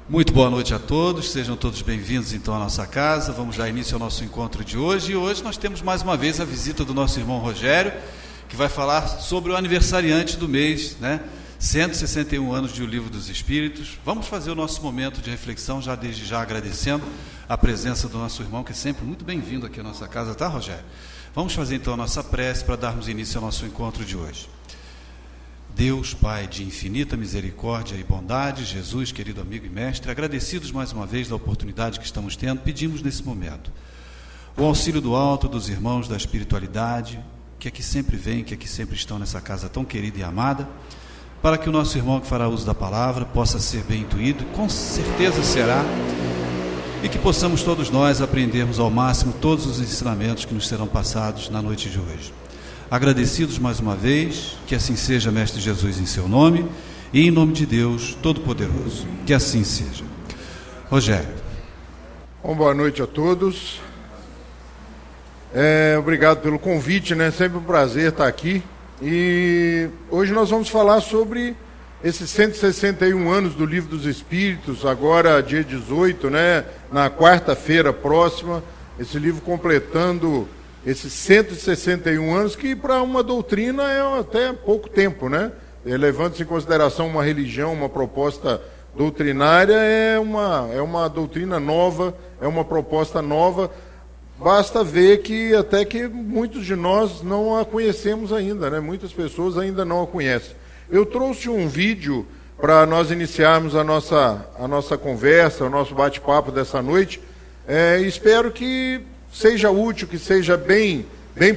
Muito boa noite a todos, sejam todos bem-vindos então à nossa casa. Vamos dar início ao nosso encontro de hoje. E hoje nós temos mais uma vez a visita do nosso irmão Rogério, que vai falar sobre o aniversariante do mês, 161 anos de O Livro dos Espíritos. Vamos fazer o nosso momento de reflexão, já desde já agradecendo a presença do nosso irmão, que é sempre muito bem-vindo aqui à nossa casa, tá, Rogério? Vamos fazer então a nossa prece para darmos início ao nosso encontro de hoje. Deus, Pai de infinita misericórdia e bondade, Jesus, querido amigo e mestre, agradecidos mais uma vez da oportunidade que estamos tendo, pedimos nesse momento o auxílio do alto dos irmãos da espiritualidade, que aqui sempre vêm, que aqui sempre estão nessa casa tão querida e amada, para que o nosso irmão que fará uso da palavra possa ser bem intuído, e com certeza será, e que possamos todos nós aprendermos ao máximo todos os ensinamentos que nos serão passados na noite de hoje. Agradecidos mais uma vez, que assim seja, Mestre Jesus, em seu nome e em nome de Deus Todo-Poderoso. Que assim seja. Rogério. Bom, boa noite a todos. Obrigado pelo convite, Sempre um prazer estar aqui. E hoje nós vamos falar sobre esses 161 anos do Livro dos Espíritos, agora dia 18, na quarta-feira próxima, esse livro completando esses 161 anos, que para uma doutrina é até pouco tempo, Levando-se em consideração uma religião, uma proposta doutrinária, é uma doutrina nova, é uma proposta nova. Basta ver que até que muitos de nós não a conhecemos ainda, Muitas pessoas ainda não a conhecem. Eu trouxe um vídeo para nós iniciarmos a nossa conversa, o nosso bate-papo dessa noite. Espero que seja útil, que seja bem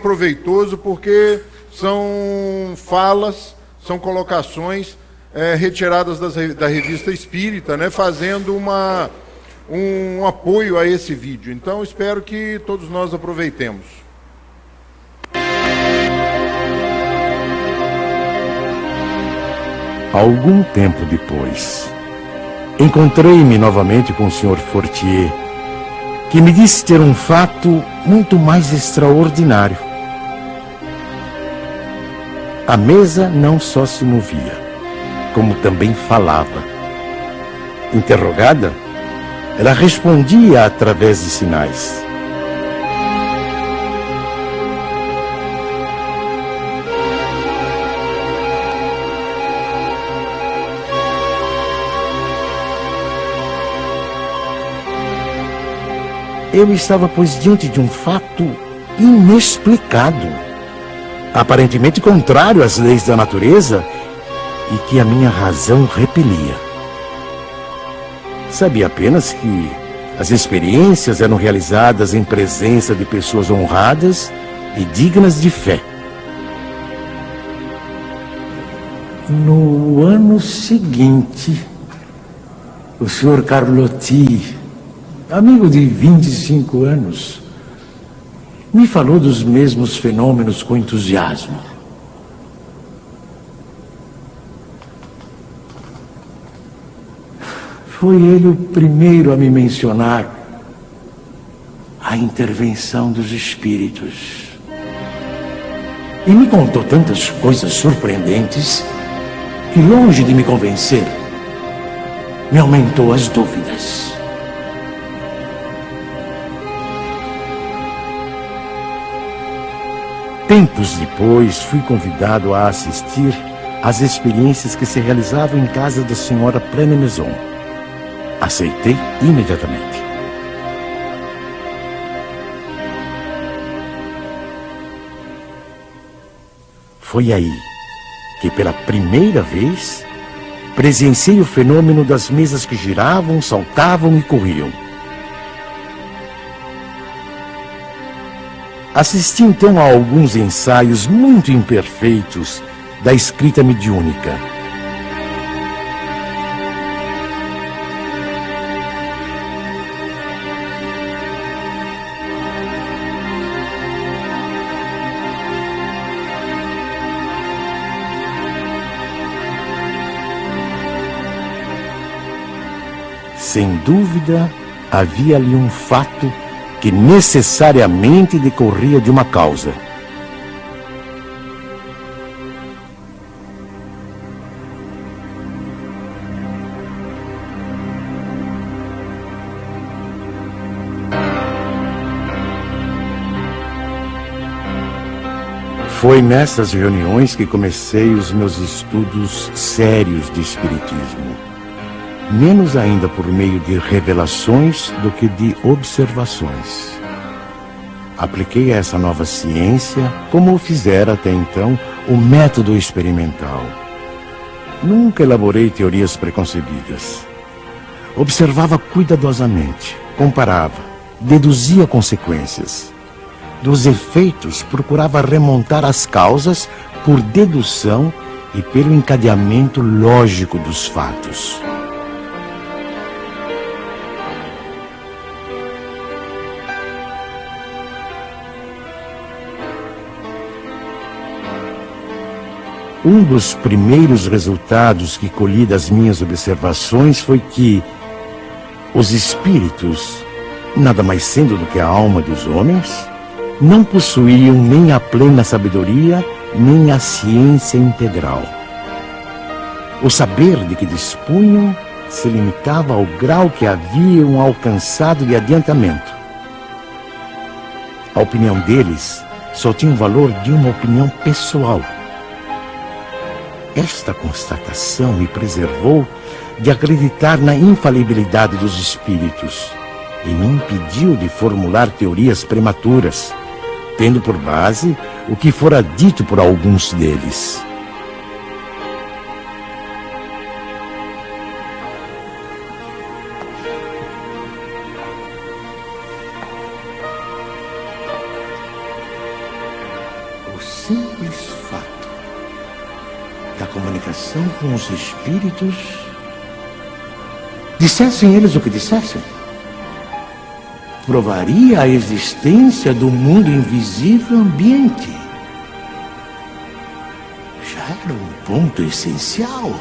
proveitoso, porque são falas, são colocações retiradas da Revista Espírita, fazendo um apoio a esse vídeo. Então, espero que todos nós aproveitemos. Algum tempo depois, encontrei-me novamente com o Sr. Fortier, que me disse ter um fato muito mais extraordinário. A mesa não só se movia, como também falava. Interrogada, ela respondia através de sinais. Eu estava, pois, diante de um fato inexplicado, aparentemente contrário às leis da natureza e que a minha razão repelia. Sabia apenas que as experiências eram realizadas em presença de pessoas honradas e dignas de fé. No ano seguinte, o Sr. Carlotti, amigo de 25 anos, me falou dos mesmos fenômenos com entusiasmo. Foi ele o primeiro a me mencionar a intervenção dos espíritos. E me contou tantas coisas surpreendentes que, longe de me convencer, me aumentou as dúvidas. Tempos depois, fui convidado a assistir às experiências que se realizavam em casa da senhora Plane-Maison. Aceitei imediatamente. Foi aí que, pela primeira vez, presenciei o fenômeno das mesas que giravam, saltavam e corriam. Assisti então a alguns ensaios muito imperfeitos da escrita mediúnica. Sem dúvida, havia ali um fato que necessariamente decorria de uma causa. Foi nessas reuniões que comecei os meus estudos sérios de espiritismo. Menos ainda por meio de revelações do que de observações. Apliquei a essa nova ciência, como o fizera até então, o método experimental. Nunca elaborei teorias preconcebidas. Observava cuidadosamente, comparava, deduzia consequências. Dos efeitos, procurava remontar as causas por dedução e pelo encadeamento lógico dos fatos. Um dos primeiros resultados que colhi das minhas observações foi que os espíritos, nada mais sendo do que a alma dos homens, não possuíam nem a plena sabedoria, nem a ciência integral. O saber de que dispunham se limitava ao grau que haviam alcançado de adiantamento. A opinião deles só tinha o valor de uma opinião pessoal. Esta constatação me preservou de acreditar na infalibilidade dos espíritos e me impediu de formular teorias prematuras, tendo por base o que fora dito por alguns deles. O simples fato da comunicação com os espíritos, dissessem eles o que dissessem, provaria a existência do mundo invisível ambiente. Já era um ponto essencial,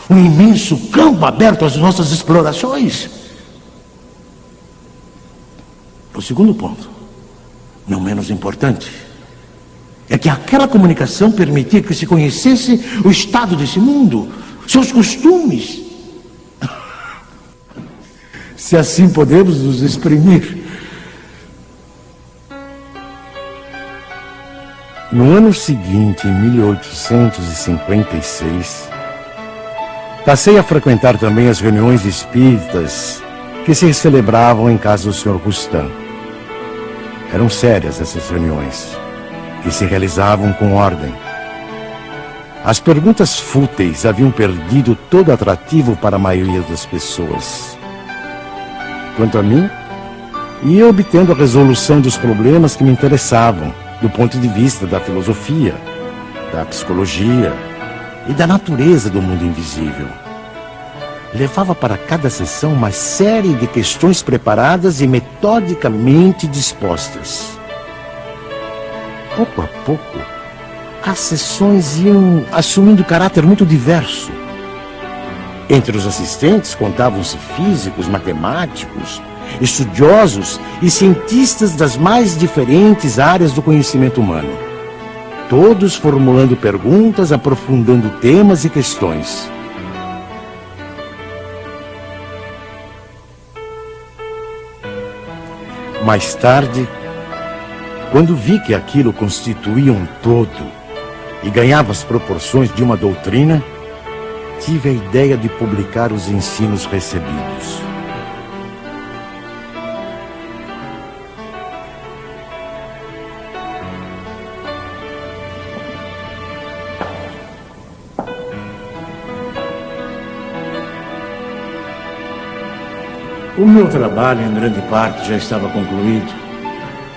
um imenso campo aberto às nossas explorações. O segundo ponto, não menos importante, é que aquela comunicação permitia que se conhecesse o estado desse mundo, seus costumes, se assim podemos nos exprimir. No ano seguinte, em 1856, passei a frequentar também as reuniões espíritas que se celebravam em casa do Sr. Rustam. Eram sérias essas reuniões e se realizavam com ordem. As perguntas fúteis haviam perdido todo atrativo para a maioria das pessoas. Quanto a mim, ia obtendo a resolução dos problemas que me interessavam, do ponto de vista da filosofia, da psicologia e da natureza do mundo invisível. Levava para cada sessão uma série de questões preparadas e metodicamente dispostas. Pouco a pouco, as sessões iam assumindo caráter muito diverso. Entre os assistentes contavam-se físicos, matemáticos, estudiosos e cientistas das mais diferentes áreas do conhecimento humano. Todos formulando perguntas, aprofundando temas e questões. Mais tarde, quando vi que aquilo constituía um todo e ganhava as proporções de uma doutrina, tive a ideia de publicar os ensinos recebidos. O meu trabalho, em grande parte, já estava concluído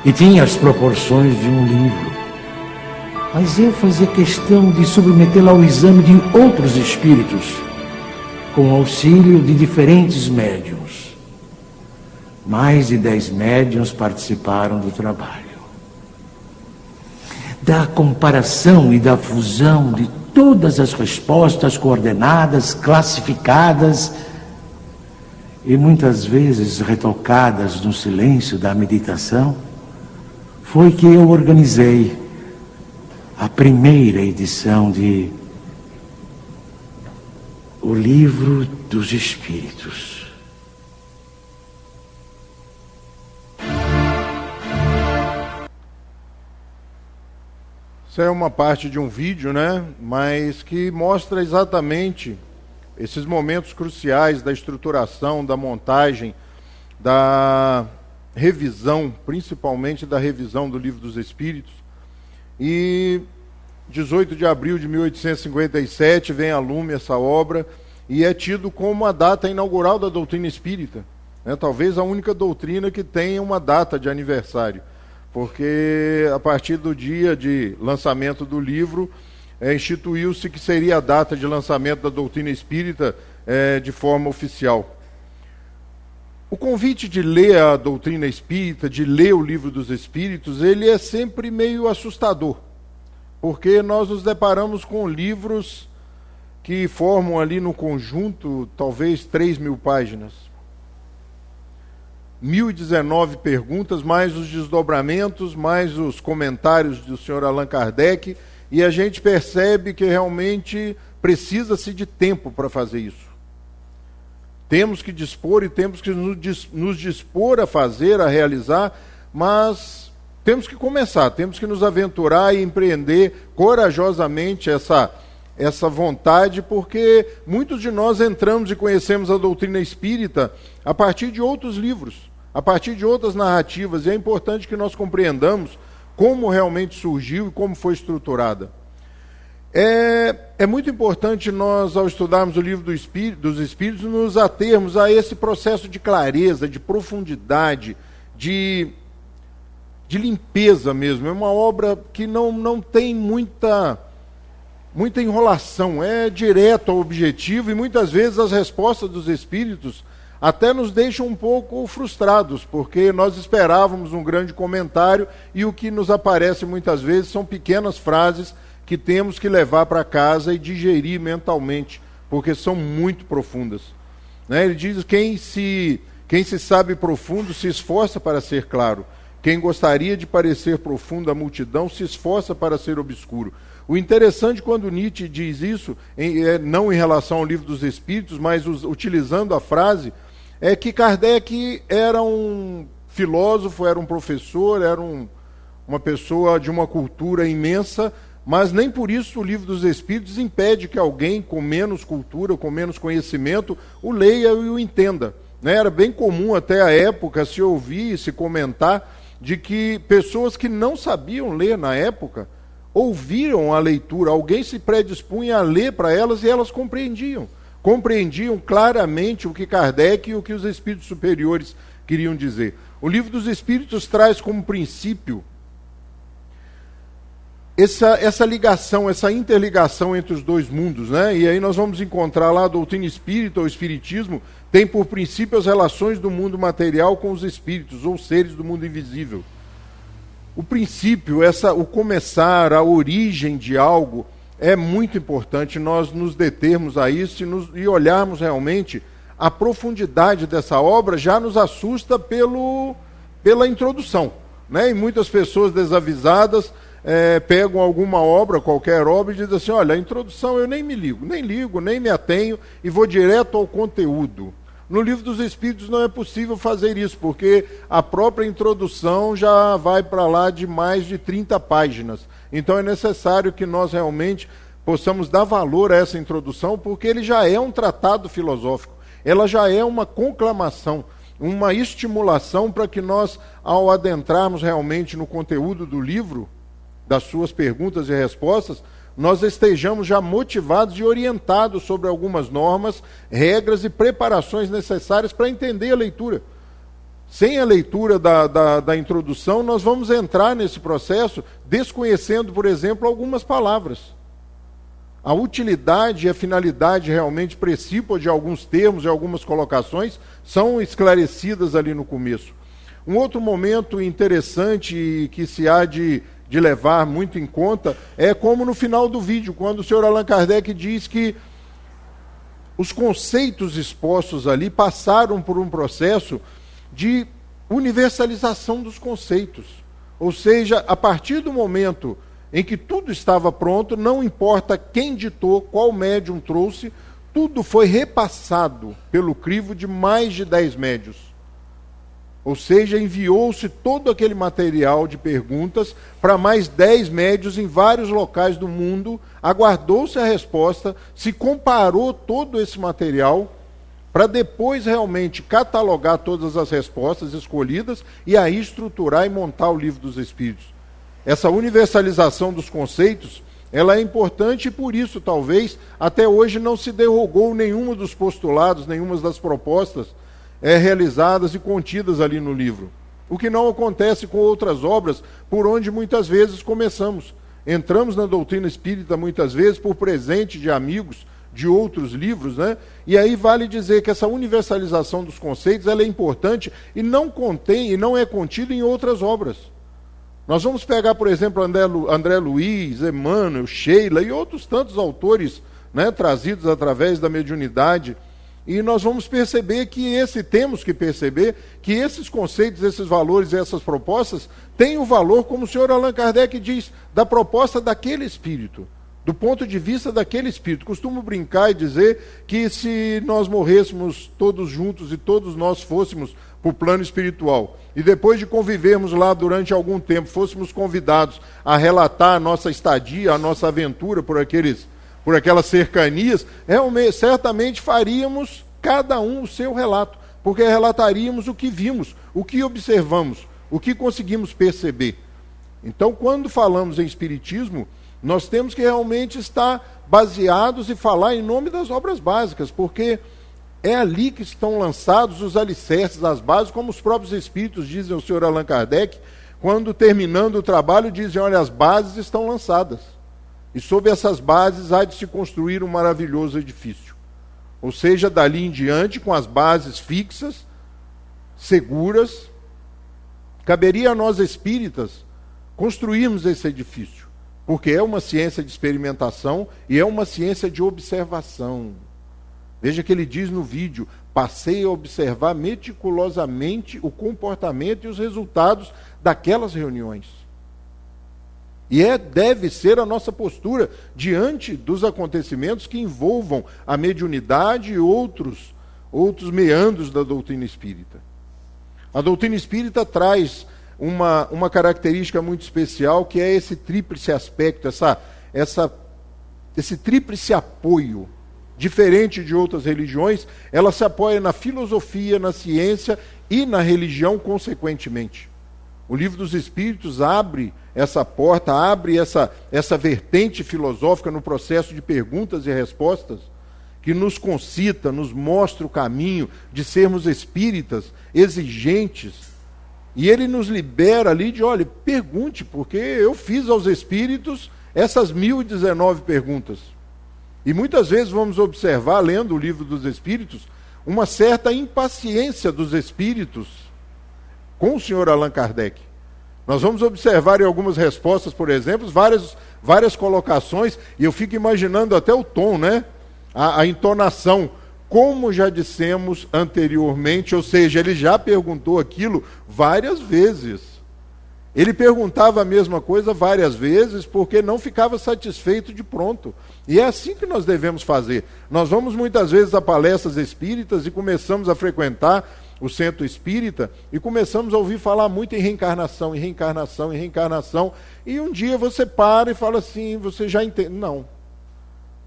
e tinha as proporções de um livro. Mas eu fazia questão de submetê-lo ao exame de outros espíritos, com auxílio de diferentes médiuns. Mais de 10 médiuns participaram do trabalho. Da comparação e da fusão de todas as respostas coordenadas, classificadas e muitas vezes retocadas no silêncio da meditação, foi que eu organizei a primeira edição de O Livro dos Espíritos. Isso é uma parte de um vídeo, né? Mas que mostra exatamente esses momentos cruciais da estruturação, da montagem, da revisão, principalmente da revisão do Livro dos Espíritos. E 18 de abril de 1857 vem a lume essa obra e é tido como a data inaugural da doutrina espírita, né? Talvez a única doutrina que tenha uma data de aniversário, porque a partir do dia de lançamento do livro, instituiu-se que seria a data de lançamento da doutrina espírita de forma oficial. O convite de ler a doutrina espírita, de ler o Livro dos Espíritos, ele é sempre meio assustador, porque nós nos deparamos com livros que formam ali no conjunto talvez 3.000 páginas. 1.019 perguntas, mais os desdobramentos, mais os comentários do Sr. Allan Kardec, e a gente percebe que realmente precisa-se de tempo para fazer isso. Temos que dispor e temos que nos dispor a fazer, a realizar, mas temos que começar, temos que nos aventurar e empreender corajosamente essa vontade, porque muitos de nós entramos e conhecemos a doutrina espírita a partir de outros livros, a partir de outras narrativas, e é importante que nós compreendamos como realmente surgiu e como foi estruturada. É muito importante nós, ao estudarmos o Livro dos Espíritos, nos atermos a esse processo de clareza, de profundidade, de limpeza mesmo. É uma obra que não tem muita enrolação, é direto ao objetivo, e muitas vezes as respostas dos Espíritos até nos deixam um pouco frustrados, porque nós esperávamos um grande comentário e o que nos aparece muitas vezes são pequenas frases que temos que levar para casa e digerir mentalmente, porque são muito profundas, né? Ele diz: quem se sabe profundo se esforça para ser claro. Quem gostaria de parecer profundo à multidão se esforça para ser obscuro. O interessante quando Nietzsche diz isso, não em relação ao Livro dos Espíritos, mas utilizando a frase, é que Kardec era um filósofo, era um professor, era uma pessoa de uma cultura imensa, mas nem por isso o Livro dos Espíritos impede que alguém com menos cultura, com menos conhecimento, o leia e o entenda, né? Era bem comum até a época se ouvir e se comentar de que pessoas que não sabiam ler na época ouviram a leitura, alguém se predispunha a ler para elas e elas compreendiam claramente o que Kardec e o que os espíritos superiores queriam dizer. O Livro dos Espíritos traz como princípio essa ligação, essa interligação entre os dois mundos, né? E aí nós vamos encontrar lá a doutrina espírita, o espiritismo, tem por princípio as relações do mundo material com os espíritos, ou seres do mundo invisível. O princípio, o começar, a origem de algo, é muito importante nós nos determos a isso e olharmos realmente a profundidade dessa obra. Já nos assusta pela introdução, né? E muitas pessoas desavisadas pegam alguma obra, qualquer obra, e dizem assim: olha, a introdução eu nem ligo, nem me atenho e vou direto ao conteúdo. No Livro dos Espíritos não é possível fazer isso, porque a própria introdução já vai para lá de mais de 30 páginas. Então é necessário que nós realmente possamos dar valor a essa introdução, porque ele já é um tratado filosófico, ela já é uma conclamação, uma estimulação para que nós, ao adentrarmos realmente no conteúdo do livro, das suas perguntas e respostas, nós estejamos já motivados e orientados sobre algumas normas, regras e preparações necessárias para entender a leitura. Sem a leitura da introdução, nós vamos entrar nesse processo desconhecendo, por exemplo, algumas palavras. A utilidade e a finalidade realmente precípua de alguns termos e algumas colocações são esclarecidas ali no começo. Um outro momento interessante que se há de levar muito em conta é como no final do vídeo, quando o Sr. Allan Kardec diz que os conceitos expostos ali passaram por um processo de universalização dos conceitos. Ou seja, a partir do momento em que tudo estava pronto, não importa quem ditou, qual médium trouxe, tudo foi repassado pelo crivo de mais de 10 médiuns. Ou seja, enviou-se todo aquele material de perguntas para mais 10 médios em vários locais do mundo, aguardou-se a resposta, se comparou todo esse material, para depois realmente catalogar todas as respostas escolhidas e aí estruturar e montar o Livro dos Espíritos. Essa universalização dos conceitos, ela é importante e por isso, talvez, até hoje não se derrogou nenhum dos postulados, nenhuma das propostas realizadas e contidas ali no livro. O que não acontece com outras obras, por onde muitas vezes começamos. Entramos na doutrina espírita muitas vezes por presente de amigos, de outros livros, né? E aí vale dizer que essa universalização dos conceitos ela é importante e não contém e não é contida em outras obras. Nós vamos pegar, por exemplo, André Luiz, Emmanuel, Sheila e outros tantos autores, né, trazidos através da mediunidade, e nós vamos perceber que temos que perceber que esses conceitos, esses valores e essas propostas têm o valor, como o senhor Allan Kardec diz, da proposta daquele espírito, do ponto de vista daquele espírito. Costumo brincar e dizer que se nós morrêssemos todos juntos e todos nós fôssemos para o plano espiritual, e depois de convivermos lá durante algum tempo, fôssemos convidados a relatar a nossa estadia, a nossa aventura por aquelas cercanias, certamente faríamos cada um o seu relato, porque relataríamos o que vimos, o que observamos, o que conseguimos perceber. Então, quando falamos em espiritismo, nós temos que realmente estar baseados e falar em nome das obras básicas, porque é ali que estão lançados os alicerces, as bases, como os próprios espíritos dizem ao senhor Allan Kardec, quando terminando o trabalho dizem, olha, as bases estão lançadas. E sob essas bases há de se construir um maravilhoso edifício. Ou seja, dali em diante, com as bases fixas, seguras, caberia a nós espíritas construirmos esse edifício. Porque é uma ciência de experimentação e é uma ciência de observação. Veja que ele diz no vídeo, passei a observar meticulosamente o comportamento e os resultados daquelas reuniões. E deve ser a nossa postura diante dos acontecimentos que envolvam a mediunidade e outros meandros da doutrina espírita. A doutrina espírita traz uma característica muito especial, que é esse tríplice aspecto, esse tríplice apoio. Diferente de outras religiões, ela se apoia na filosofia, na ciência e na religião consequentemente. O Livro dos Espíritos abre essa porta, abre essa vertente filosófica no processo de perguntas e respostas, que nos concita, nos mostra o caminho de sermos espíritas exigentes. E ele nos libera ali de, olha, pergunte, porque eu fiz aos espíritos essas 1019 perguntas. E muitas vezes vamos observar, lendo o Livro dos Espíritos, uma certa impaciência dos espíritos com o senhor Allan Kardec. Nós vamos observar em algumas respostas, por exemplo, várias colocações, e eu fico imaginando até o tom, né? A entonação, como já dissemos anteriormente, ou seja, ele já perguntou aquilo várias vezes. Ele perguntava a mesma coisa várias vezes porque não ficava satisfeito de pronto. E é assim que nós devemos fazer. Nós vamos muitas vezes a palestras espíritas e começamos a frequentar o centro espírita e começamos a ouvir falar muito em reencarnação, em reencarnação, em reencarnação. E um dia você para e fala assim, você já entende. Não.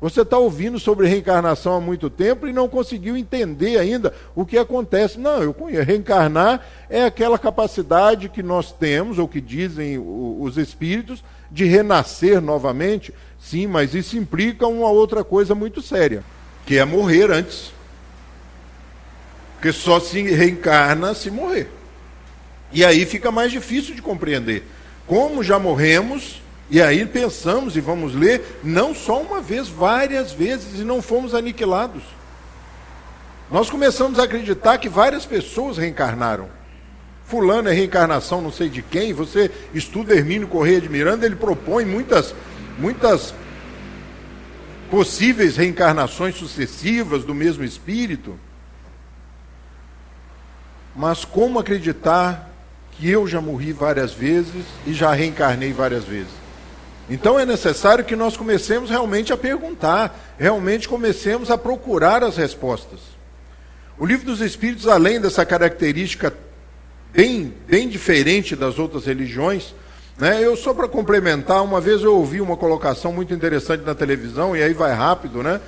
Você está ouvindo sobre reencarnação há muito tempo e não conseguiu entender ainda o que acontece. Não, eu conheço. Reencarnar é aquela capacidade que nós temos, ou que dizem os espíritos, de renascer novamente. Sim, mas isso implica uma outra coisa muito séria, que é morrer antes. Porque só se reencarna se morrer. E aí fica mais difícil de compreender. Como já morremos... E aí pensamos e vamos ler, não só uma vez, várias vezes, e não fomos aniquilados. Nós começamos a acreditar que várias pessoas reencarnaram. Fulano é reencarnação não sei de quem, você estuda Hermínio Corrêa de Miranda, ele propõe muitas possíveis reencarnações sucessivas do mesmo espírito. Mas como acreditar que eu já morri várias vezes e já reencarnei várias vezes? Então é necessário que nós comecemos realmente a perguntar, realmente comecemos a procurar as respostas. O Livro dos Espíritos, além dessa característica bem diferente das outras religiões, né? Eu, só para complementar, uma vez eu ouvi uma colocação muito interessante na televisão, e aí vai rápido, né?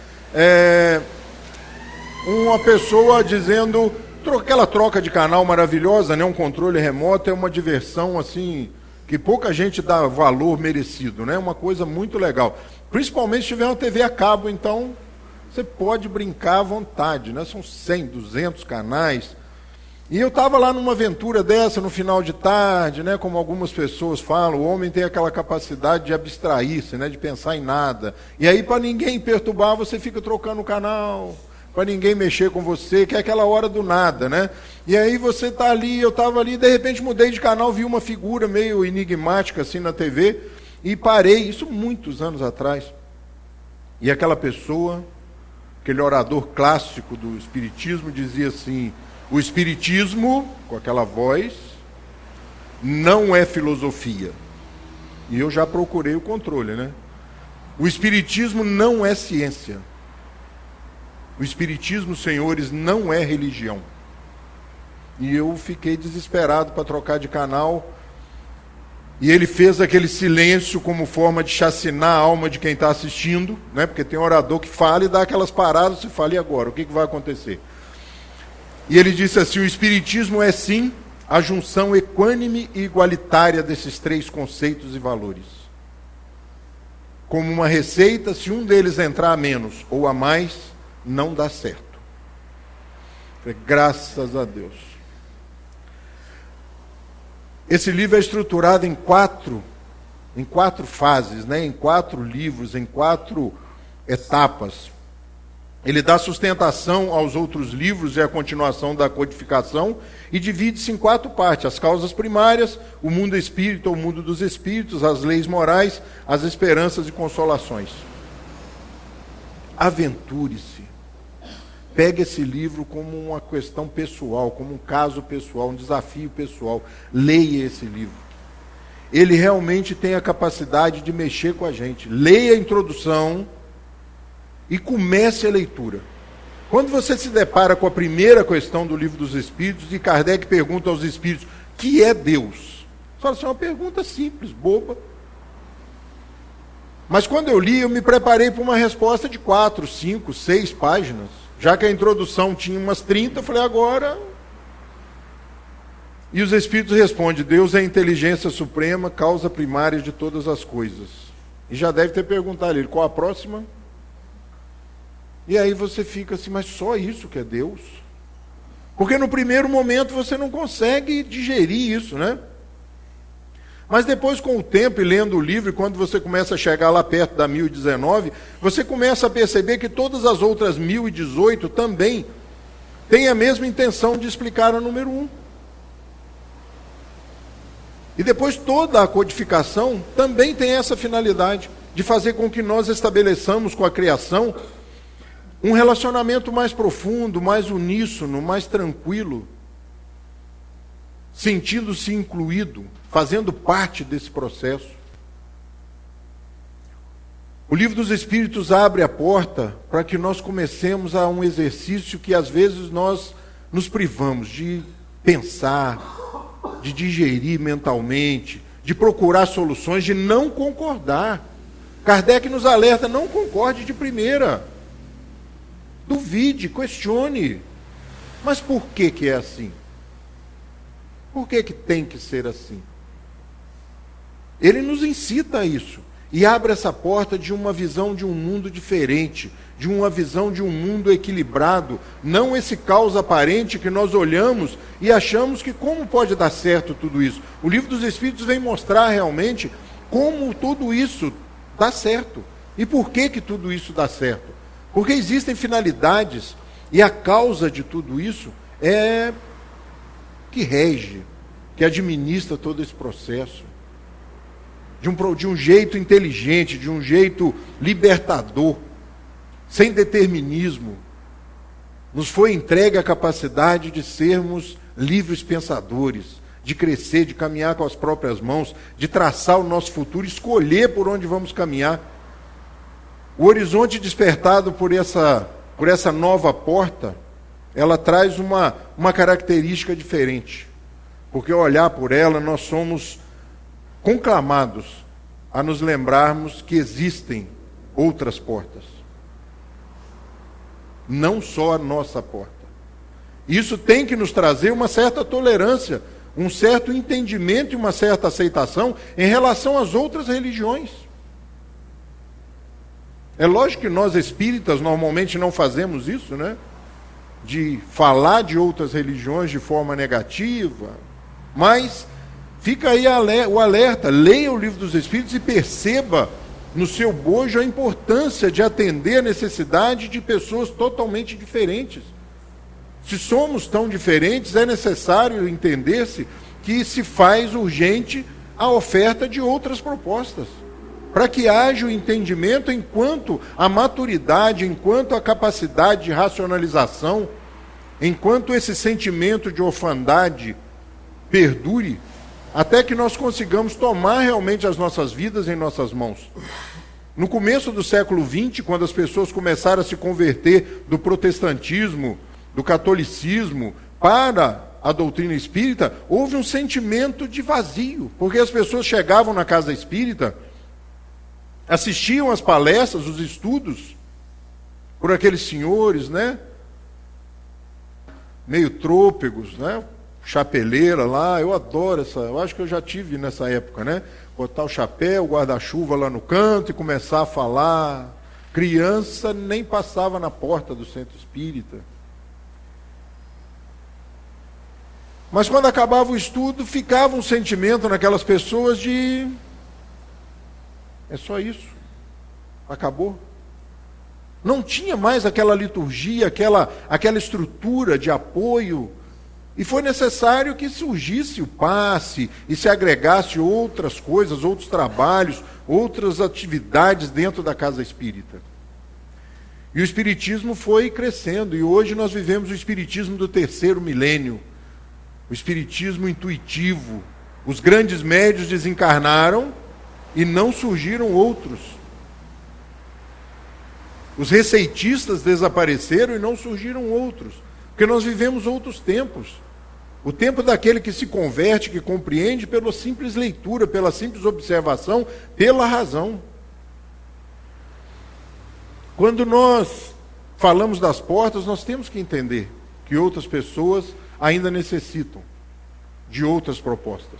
Uma pessoa dizendo, aquela troca de canal maravilhosa, né? Um controle remoto é uma diversão assim que pouca gente dá valor merecido, né? Uma coisa muito legal, principalmente se tiver uma TV a cabo. Então você pode brincar à vontade, né? São 100, 200 canais. E eu estava lá numa aventura dessa no final de tarde, né? Como algumas pessoas falam, o homem tem aquela capacidade de abstrair-se, né? De pensar em nada. E aí, para ninguém perturbar, você fica trocando o canal, para ninguém mexer com você, que é aquela hora do nada, né? E aí você está ali, eu estava ali, de repente mudei de canal, vi uma figura meio enigmática assim na TV, e parei, isso muitos anos atrás. E aquela pessoa, aquele orador clássico do Espiritismo, dizia assim: o Espiritismo, com aquela voz, não é filosofia. E eu já procurei o controle, né? O Espiritismo não é ciência. O Espiritismo, senhores, não é religião. E eu fiquei desesperado para trocar de canal. E ele fez aquele silêncio como forma de chacinar a alma de quem está assistindo, né? Porque tem orador que fala e dá aquelas paradas, você fala, e agora? O que vai acontecer? E ele disse assim: o Espiritismo é sim a junção equânime e igualitária desses três conceitos e valores. Como uma receita, se um deles entrar a menos ou a mais, não dá certo. Graças a Deus. Esse livro é estruturado em quatro fases, né? Em 4 livros, em 4 etapas. Ele dá sustentação aos outros livros e a continuação da codificação, e divide-se em 4 partes: as causas primárias, o mundo espírita, o mundo dos espíritos, as leis morais, as esperanças e consolações. Aventure-se. Pegue esse livro como uma questão pessoal, como um caso pessoal, um desafio pessoal. Leia esse livro. Ele realmente tem a capacidade de mexer com a gente. Leia a introdução e comece a leitura. Quando você se depara com a primeira questão do Livro dos Espíritos, e Kardec pergunta aos Espíritos: que é Deus? Fala assim, é uma pergunta simples, boba. Mas quando eu li, eu me preparei para uma resposta de 4, 5, 6 páginas. Já que a introdução tinha umas 30, eu falei, agora... E os Espíritos respondem: Deus é a inteligência suprema, causa primária de todas as coisas. E já deve ter perguntado ele, qual a próxima? E aí você fica assim, mas só isso que é Deus? Porque no primeiro momento você não consegue digerir isso, né? Mas depois, com o tempo, e lendo o livro, e quando você começa a chegar lá perto da 1019, você começa a perceber que todas as outras 1018 também têm a mesma intenção de explicar a número 1. E depois toda a codificação também tem essa finalidade, de fazer com que nós estabeleçamos com a criação um relacionamento mais profundo, mais uníssono, mais tranquilo, sentindo-se incluído, fazendo parte desse processo. O Livro dos Espíritos abre a porta para que nós comecemos a um exercício que às vezes nós nos privamos de pensar, de digerir mentalmente, de procurar soluções, de não concordar. Kardec nos alerta: não concorde de primeira. Duvide, questione. Mas por que é assim? Por que tem que ser assim? Ele nos incita a isso. E abre essa porta de uma visão de um mundo diferente, de uma visão de um mundo equilibrado, não esse caos aparente que nós olhamos e achamos que como pode dar certo tudo isso. O Livro dos Espíritos vem mostrar realmente como tudo isso dá certo. E por que tudo isso dá certo? Porque existem finalidades, e a causa de tudo isso é que rege, que administra todo esse processo. De um jeito inteligente, de um jeito libertador, sem determinismo. Nos foi entregue a capacidade de sermos livres pensadores, de crescer, de caminhar com as próprias mãos, de traçar o nosso futuro, escolher por onde vamos caminhar. O horizonte despertado por essa nova porta, ela traz uma característica diferente. porque ao olhar por ela nós somos conclamados a nos lembrarmos que existem outras portas. Não só a nossa porta. Isso tem que nos trazer uma certa tolerância, um certo entendimento e uma certa aceitação em relação às outras religiões. É lógico que nós espíritas normalmente não fazemos isso, né? De falar de outras religiões de forma negativa, mas fica aí o alerta, leia o Livro dos Espíritos e perceba no seu bojo a importância de atender a necessidade de pessoas totalmente diferentes. Se somos tão diferentes, é necessário entender-se que se faz urgente a oferta de outras propostas, para que haja o entendimento enquanto a maturidade, enquanto a capacidade de racionalização, enquanto esse sentimento de orfandade perdure, até que nós consigamos tomar realmente as nossas vidas em nossas mãos. No começo do século XX, quando as pessoas começaram a se converter do protestantismo, do catolicismo, para a doutrina espírita, houve um sentimento de vazio, porque as pessoas chegavam na casa espírita, assistiam às palestras, os estudos, por aqueles senhores, né? Meio trôpegos, né? Chapeleira lá, eu adoro eu acho que eu já tive nessa época, né? Botar o chapéu, o guarda-chuva lá no canto e começar a falar. Criança nem passava na porta do centro espírita. Mas quando acabava o estudo, ficava um sentimento naquelas pessoas de... é só isso. Acabou. Não tinha mais aquela liturgia, aquela estrutura de apoio. E foi necessário que surgisse o passe e se agregasse outras coisas, outros trabalhos, outras atividades dentro da casa espírita. E o espiritismo foi crescendo. E hoje nós vivemos o espiritismo do 3º milênio. O espiritismo intuitivo. Os grandes médios desencarnaram e não surgiram outros. Os receitistas desapareceram e não surgiram outros. Porque nós vivemos outros tempos. O tempo daquele que se converte, que compreende pela simples leitura, pela simples observação, pela razão. Quando nós falamos das portas, nós temos que entender que outras pessoas ainda necessitam de outras propostas,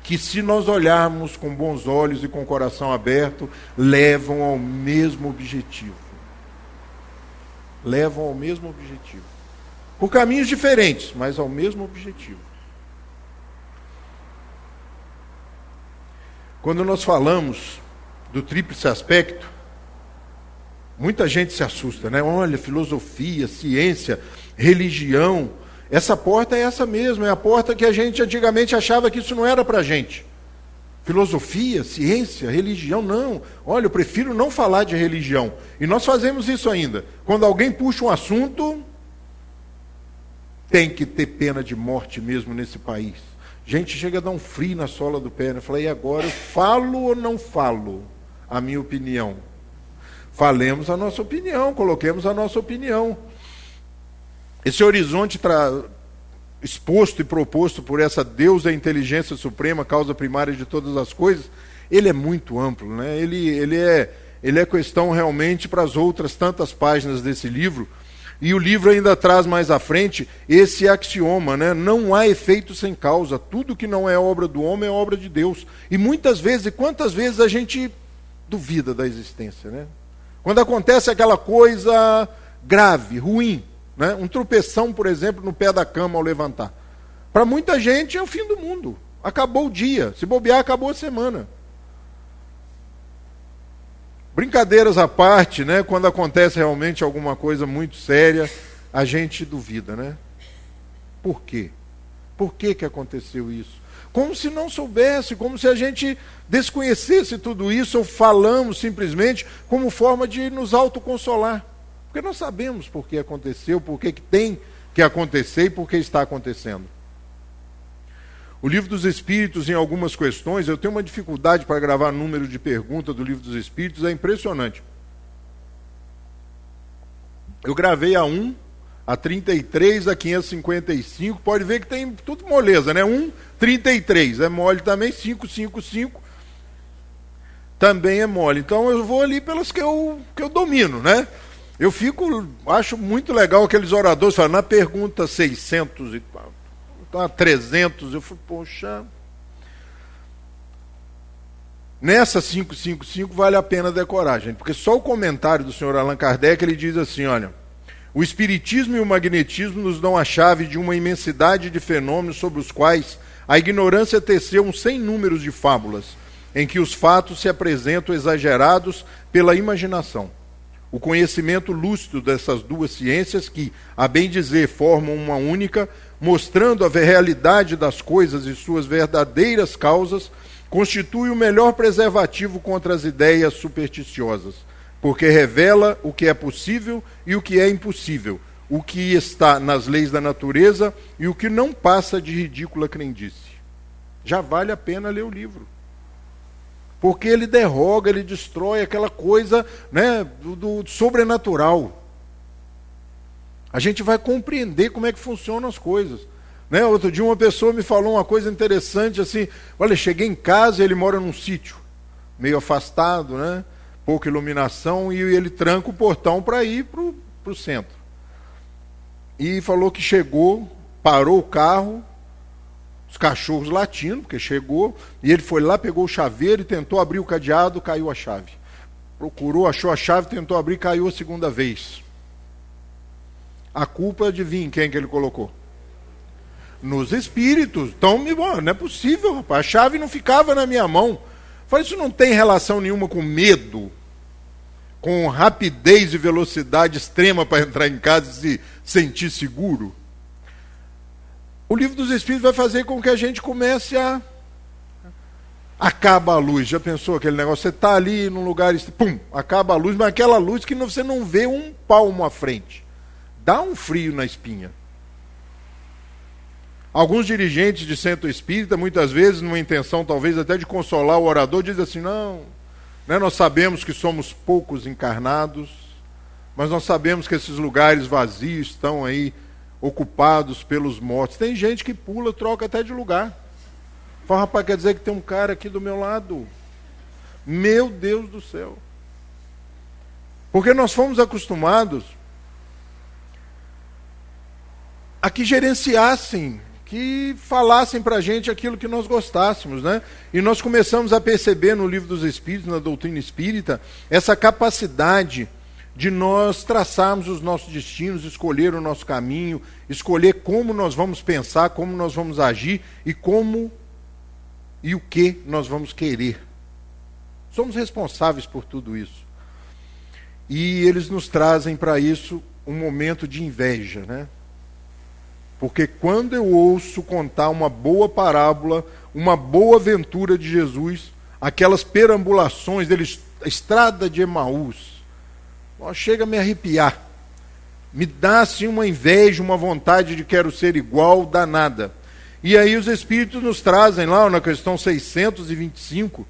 que se nós olharmos com bons olhos e com o coração aberto, levam ao mesmo objetivo. Levam ao mesmo objetivo. Por caminhos diferentes, mas ao mesmo objetivo. Quando nós falamos do tríplice aspecto, muita gente se assusta, né? Olha, filosofia, ciência, religião. Essa porta é essa mesmo, é a porta que a gente antigamente achava que isso não era para a gente. Filosofia, ciência, religião, não. Olha, eu prefiro não falar de religião. E nós fazemos isso ainda. Quando alguém puxa um assunto, tem que ter pena de morte mesmo nesse país. Gente, chega a dar um frio na sola do pé. Eu falei, e agora eu falo ou não falo a minha opinião? Falemos a nossa opinião, coloquemos a nossa opinião. Esse horizonte exposto e proposto por essa deusa inteligência suprema, causa primária de todas as coisas, ele é muito amplo, né? Ele é questão realmente para as outras tantas páginas desse livro. E o livro ainda traz mais à frente esse axioma, né? Não há efeito sem causa. Tudo que não é obra do homem é obra de Deus. E muitas vezes, e quantas vezes a gente duvida da existência, né? Quando acontece aquela coisa grave, ruim, né? Um tropeção, por exemplo, no pé da cama ao levantar. Para muita gente é o fim do mundo. Acabou o dia. Se bobear, acabou a semana. Brincadeiras à parte, né? Quando acontece realmente alguma coisa muito séria, a gente duvida, né? Por quê? Por que aconteceu isso? Como se não soubesse, como se a gente desconhecesse tudo isso, ou falamos simplesmente como forma de nos autoconsolar. Porque nós sabemos por que aconteceu, por que tem que acontecer e por que está acontecendo. O Livro dos Espíritos, em algumas questões, eu tenho uma dificuldade para gravar número de perguntas do Livro dos Espíritos, é impressionante. Eu gravei a 1, a 33, a 555, pode ver que tem tudo moleza, né? 1,33 é mole também, 555 também é mole. Então eu vou ali pelas que eu domino, né? Acho muito legal aqueles oradores falando, na pergunta 600 e tal, 300, eu falei, poxa, nessa 555 vale a pena decorar, gente, porque só o comentário do senhor Allan Kardec, ele diz assim, olha, o espiritismo e o magnetismo nos dão a chave de uma imensidade de fenômenos sobre os quais a ignorância teceu um sem números de fábulas, em que os fatos se apresentam exagerados pela imaginação. O conhecimento lúcido dessas duas ciências, que, a bem dizer, formam uma única, mostrando a realidade das coisas e suas verdadeiras causas, constitui o melhor preservativo contra as ideias supersticiosas, porque revela o que é possível e o que é impossível, o que está nas leis da natureza e o que não passa de ridícula crendice. Já vale a pena ler o livro. Porque ele derroga, ele destrói aquela coisa, né, do sobrenatural. A gente vai compreender como é que funcionam as coisas. Né? Outro dia uma pessoa me falou uma coisa interessante, assim, olha, cheguei em casa e ele mora num sítio, meio afastado, né, pouca iluminação, e ele tranca o portão para ir para o centro. E falou que chegou, parou o carro, os cachorros latindo, porque chegou, e ele foi lá, pegou o chaveiro e tentou abrir o cadeado, caiu a chave. Procurou, achou a chave, tentou abrir, caiu a segunda vez. A culpa, adivinha em quem que ele colocou? Nos espíritos. Então, não é possível, rapaz, a chave não ficava na minha mão. Falei, isso não tem relação nenhuma com medo, com rapidez e velocidade extrema para entrar em casa e se sentir seguro? O livro dos Espíritos vai fazer com que a gente comece a... Acaba a luz. Já pensou aquele negócio? Você está ali num lugar, pum, acaba a luz, mas aquela luz que você não vê um palmo à frente. Dá um frio na espinha. Alguns dirigentes de centro espírita, muitas vezes, numa intenção talvez até de consolar o orador, dizem assim, não, né, nós sabemos que somos poucos encarnados, mas nós sabemos que esses lugares vazios estão aí ocupados pelos mortos. Tem gente que pula, troca até de lugar. Fala, rapaz, quer dizer que tem um cara aqui do meu lado? Meu Deus do céu. Porque nós fomos acostumados a que gerenciassem, que falassem para a gente aquilo que nós gostássemos, né? E nós começamos a perceber no Livro dos Espíritos, na doutrina espírita, essa capacidade de nós traçarmos os nossos destinos, escolher o nosso caminho, escolher como nós vamos pensar, como nós vamos agir e como e o que nós vamos querer. Somos responsáveis por tudo isso. E eles nos trazem para isso um momento de inveja, né? Porque quando eu ouço contar uma boa parábola, uma boa aventura de Jesus, aquelas perambulações dele, a estrada de Emaús, chega a me arrepiar. Me dá assim uma inveja, uma vontade de quero ser igual, danada. E aí os Espíritos nos trazem lá na questão 625,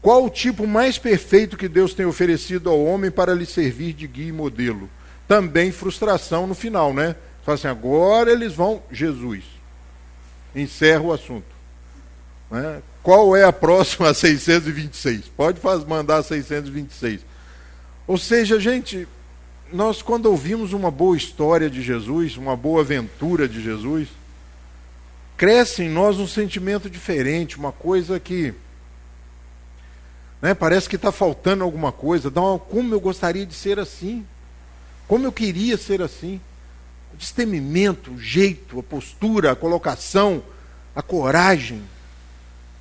qual o tipo mais perfeito que Deus tem oferecido ao homem para lhe servir de guia e modelo? Também frustração no final, né? Fala assim, agora eles vão, Jesus. Encerra o assunto. Né? Qual é a próxima a 626? Pode mandar a 626. Ou seja, gente, nós quando ouvimos uma boa história de Jesus, uma boa aventura de Jesus, cresce em nós um sentimento diferente, uma coisa que, né, parece que está faltando alguma coisa. Como eu gostaria de ser assim, como eu queria ser assim. O destemimento, o jeito, a postura, a colocação, a coragem.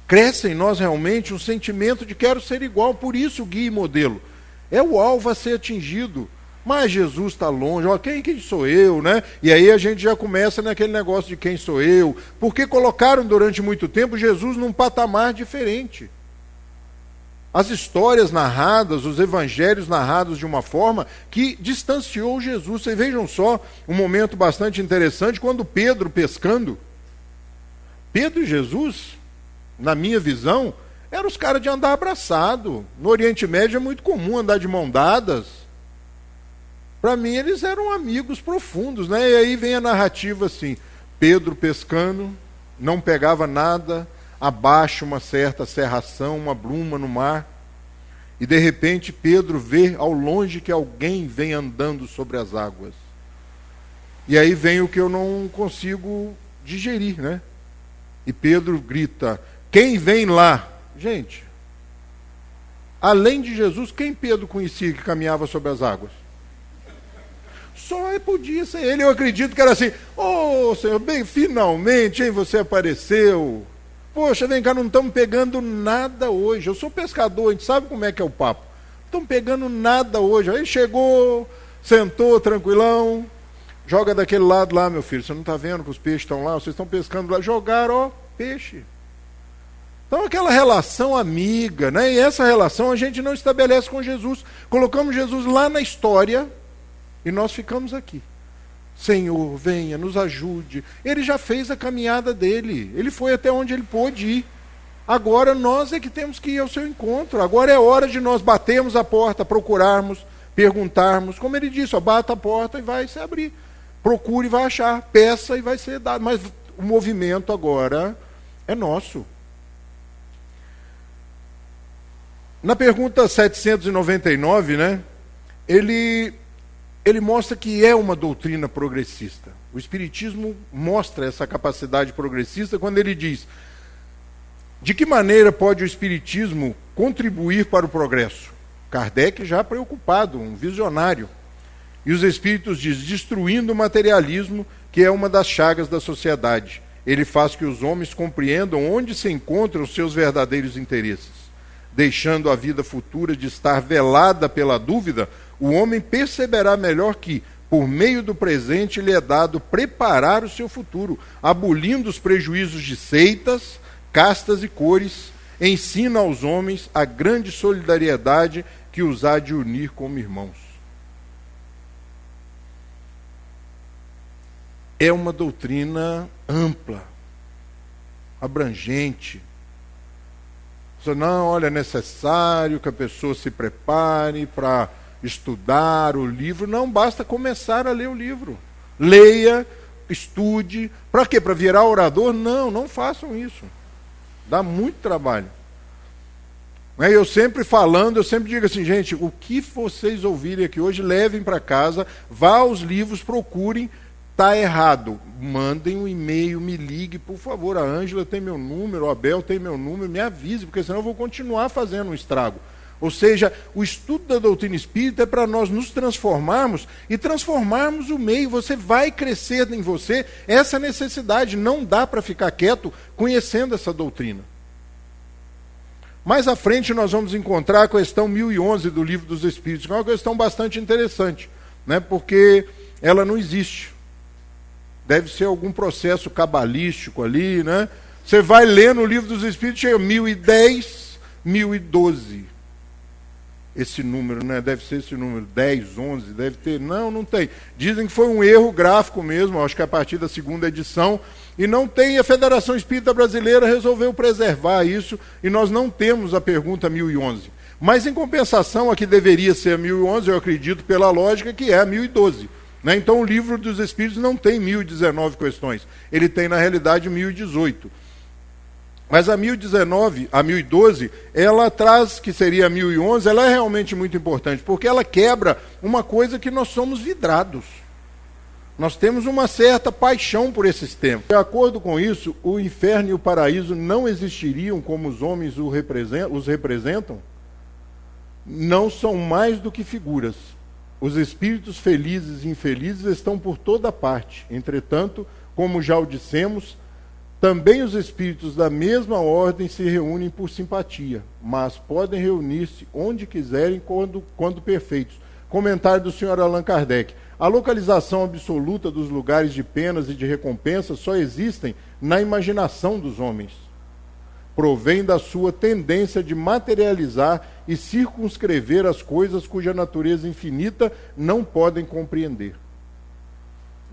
Cresce em nós realmente um sentimento de quero ser igual, por isso o guia e modelo. É o alvo a ser atingido. Mas Jesus está longe, quem sou eu, né? E aí a gente já começa naquele negócio de quem sou eu. Porque colocaram durante muito tempo Jesus num patamar diferente. As histórias narradas, os evangelhos narrados de uma forma que distanciou Jesus. Vocês vejam só um momento bastante interessante, quando Pedro pescando. Pedro e Jesus, na minha visão, eram os caras de andar abraçado. No Oriente Médio é muito comum andar de mão dadas. Para mim eles eram amigos profundos, né? E aí vem a narrativa assim, Pedro pescando, não pegava nada, abaixo uma certa serração, uma bruma no mar, e de repente Pedro vê ao longe que alguém vem andando sobre as águas. E aí vem o que eu não consigo digerir, né? E Pedro grita, quem vem lá? Gente, além de Jesus, quem Pedro conhecia que caminhava sobre as águas? Só podia ser ele. Eu acredito que era assim, ô Senhor, bem, finalmente, hein, você apareceu. Poxa, vem cá, não estamos pegando nada hoje. Eu sou pescador, a gente sabe como é que é o papo. Não estamos pegando nada hoje. Aí chegou, sentou, tranquilão, joga daquele lado lá, meu filho. Você não está vendo que os peixes estão lá? Vocês estão pescando lá. Jogaram, ó, peixe. Então aquela relação amiga, né? E essa relação a gente não estabelece com Jesus. Colocamos Jesus lá na história e nós ficamos aqui. Senhor, venha, nos ajude. Ele já fez a caminhada dele. Ele foi até onde ele pôde ir. Agora nós é que temos que ir ao seu encontro. Agora é hora de nós batermos a porta, procurarmos, perguntarmos. Como ele disse, ó, bata a porta e vai se abrir. Procure e vai achar. Peça e vai ser dado. Mas o movimento agora é nosso. Na pergunta 799, né, ele mostra que é uma doutrina progressista. O Espiritismo mostra essa capacidade progressista quando ele diz: de que maneira pode o Espiritismo contribuir para o progresso? Kardec já preocupado, um visionário. E os Espíritos diz: destruindo o materialismo, que é uma das chagas da sociedade. Ele faz que os homens compreendam onde se encontram os seus verdadeiros interesses. Deixando a vida futura de estar velada pela dúvida, o homem perceberá melhor que, por meio do presente, lhe é dado preparar o seu futuro, abolindo os prejuízos de seitas, castas e cores, ensina aos homens a grande solidariedade que os há de unir como irmãos. É uma doutrina ampla, abrangente. Não, olha, é necessário que a pessoa se prepare para estudar o livro. Não, basta começar a ler o livro. Leia, estude. Para quê? Para virar orador? Não, não façam isso. Dá muito trabalho. Eu sempre falando, eu sempre digo assim, gente, o que vocês ouvirem aqui hoje, levem para casa, vá aos livros, procurem. Está errado, mandem um e-mail, me ligue, por favor, a Ângela tem meu número, o Abel tem meu número, me avise, porque senão eu vou continuar fazendo um estrago. Ou seja, o estudo da doutrina espírita é para nós nos transformarmos e transformarmos o meio. Você vai crescer em você essa necessidade, não dá para ficar quieto conhecendo essa doutrina. Mais à frente nós vamos encontrar a questão 1011 do Livro dos Espíritos, que é uma questão bastante interessante, né, porque ela não existe. Deve ser algum processo cabalístico ali, né? Você vai ler no Livro dos Espíritos, chega 1010, 1012. Esse número, né? Deve ser esse número, 10, 11, deve ter. Não, não tem. Dizem que foi um erro gráfico mesmo, acho que a partir da segunda edição, e não tem. A Federação Espírita Brasileira resolveu preservar isso, e nós não temos a pergunta 1011. Mas, em compensação, a que deveria ser a 1011, eu acredito, pela lógica, que é a 1012. Então o Livro dos Espíritos não tem 1019 questões, ele tem na realidade 1018. Mas a 1019, a 1012, ela traz, que seria a 1011, ela é realmente muito importante, porque ela quebra uma coisa que nós somos vidrados. Nós temos uma certa paixão por esses temas. De acordo com isso, o inferno e o paraíso não existiriam como os homens os representam? Não são mais do que figuras. Os espíritos felizes e infelizes estão por toda parte. Entretanto, como já o dissemos, também os espíritos da mesma ordem se reúnem por simpatia, mas podem reunir-se onde quiserem, quando perfeitos. Comentário do Sr. Allan Kardec. A localização absoluta dos lugares de penas e de recompensas só existem na imaginação dos homens. Provém da sua tendência de materializar e circunscrever as coisas cuja natureza infinita não podem compreender.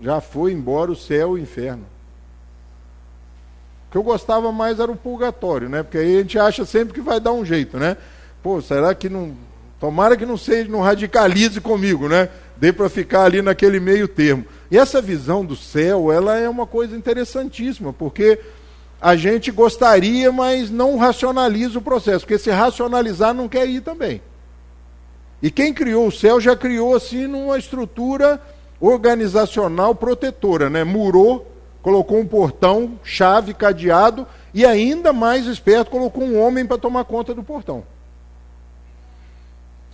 Já foi embora o céu e o inferno. O que eu gostava mais era o purgatório, né? Porque aí a gente acha sempre que vai dar um jeito, né? Pô, será que não... Tomara que não radicalize comigo, né? Dê para ficar ali naquele meio termo. E essa visão do céu, ela é uma coisa interessantíssima, porque a gente gostaria, mas não racionaliza o processo, porque se racionalizar não quer ir também. E quem criou o céu já criou assim numa estrutura organizacional protetora, né? Murou, colocou um portão, chave, cadeado, e ainda mais esperto, colocou um homem para tomar conta do portão.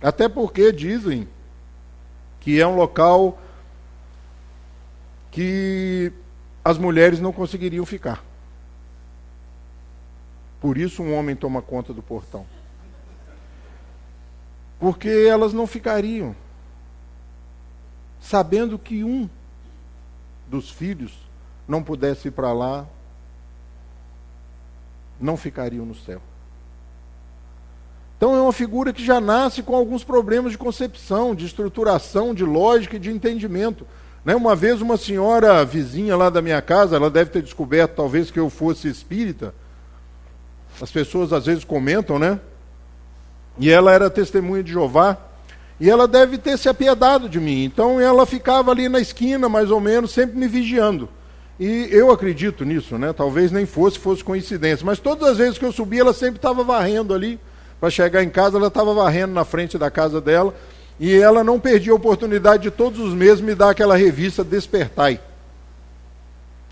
Até porque dizem que é um local que as mulheres não conseguiriam ficar. Por isso um homem toma conta do portão. Porque elas não ficariam, sabendo que um dos filhos não pudesse ir para lá, não ficariam no céu. Então é uma figura que já nasce com alguns problemas de concepção, de estruturação, de lógica e de entendimento. Né? Uma vez uma senhora vizinha lá da minha casa, ela deve ter descoberto talvez que eu fosse espírita. As pessoas às vezes comentam, né? E ela era testemunha de Jeová. E ela deve ter se apiedado de mim. Então ela ficava ali na esquina, mais ou menos, sempre me vigiando. E eu acredito nisso, né? Talvez nem fosse coincidência. Mas todas as vezes que eu subia, ela sempre estava varrendo ali. Para chegar em casa, ela estava varrendo na frente da casa dela. E ela não perdia a oportunidade de todos os meses me dar aquela revista Despertai.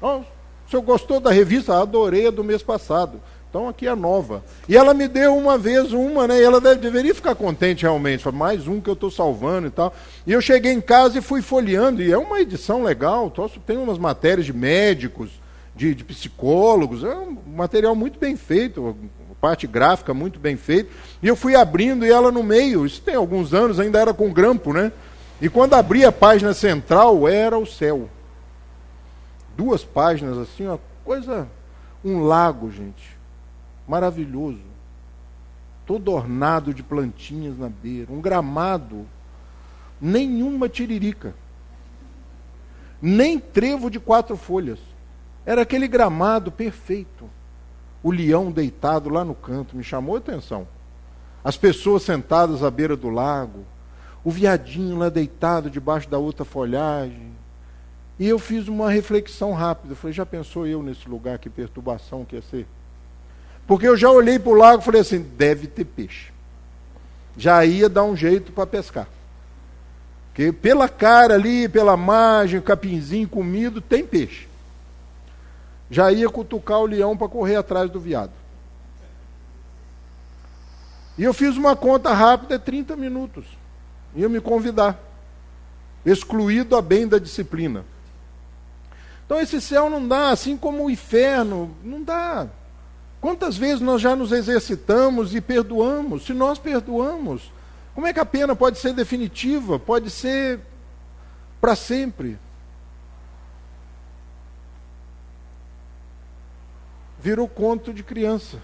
Oh, o senhor gostou da revista? Adorei a do mês passado. Então aqui é nova. E ela me deu uma vez uma, né? E ela deveria ficar contente realmente. Falei, mais um que eu estou salvando e tal. E eu cheguei em casa e fui folheando. E é uma edição legal. Tem umas matérias de médicos, de psicólogos. É um material muito bem feito. Parte gráfica muito bem feita. E eu fui abrindo e ela no meio. Isso tem alguns anos, ainda era com grampo, né? E quando abri a página central, era o céu. 2 páginas assim, ó, coisa... Um lago, gente. Maravilhoso, todo ornado de plantinhas na beira, um gramado, nenhuma tiririca, nem trevo de 4 folhas, era aquele gramado perfeito. O leão deitado lá no canto me chamou a atenção, as pessoas sentadas à beira do lago, o viadinho lá deitado debaixo da outra folhagem. E eu fiz uma reflexão rápida, falei, já pensou eu nesse lugar, que perturbação que ia ser? Porque eu já olhei para o lago e falei assim, deve ter peixe. Já ia dar um jeito para pescar. Porque pela cara ali, pela margem, o capinzinho comido, tem peixe. Já ia cutucar o leão para correr atrás do veado. E eu fiz uma conta rápida, 30 minutos. Ia me convidar. Excluído a bem da disciplina. Então esse céu não dá, assim como o inferno, não dá. Quantas vezes nós já nos exercitamos e perdoamos? Se nós perdoamos, como é que a pena pode ser definitiva? Pode ser para sempre? Virou conto de criança.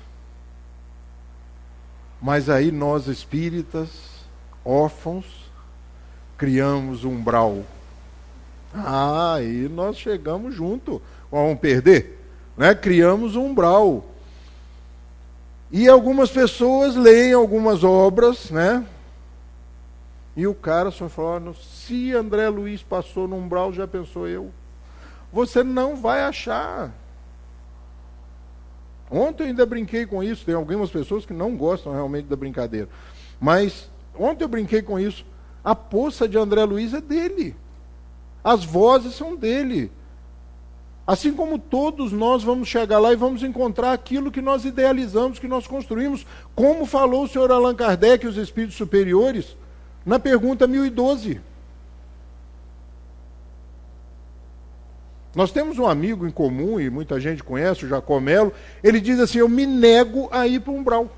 Mas aí nós espíritas, órfãos, criamos um umbral. Aí nós chegamos junto. Vamos perder? Né? Criamos um umbral. E algumas pessoas leem algumas obras, né? E o cara só fala, se André Luiz passou no umbral, já pensou eu? Você não vai achar. Ontem eu ainda brinquei com isso, tem algumas pessoas que não gostam realmente da brincadeira. Mas ontem eu brinquei com isso. A poça de André Luiz é dele. As vozes são dele. Assim como todos nós vamos chegar lá e vamos encontrar aquilo que nós idealizamos, que nós construímos, como falou o senhor Allan Kardec e os espíritos superiores, na pergunta 1012. Nós temos um amigo em comum, e muita gente conhece, o Jacó Melo, ele diz assim, eu me nego a ir para o umbral.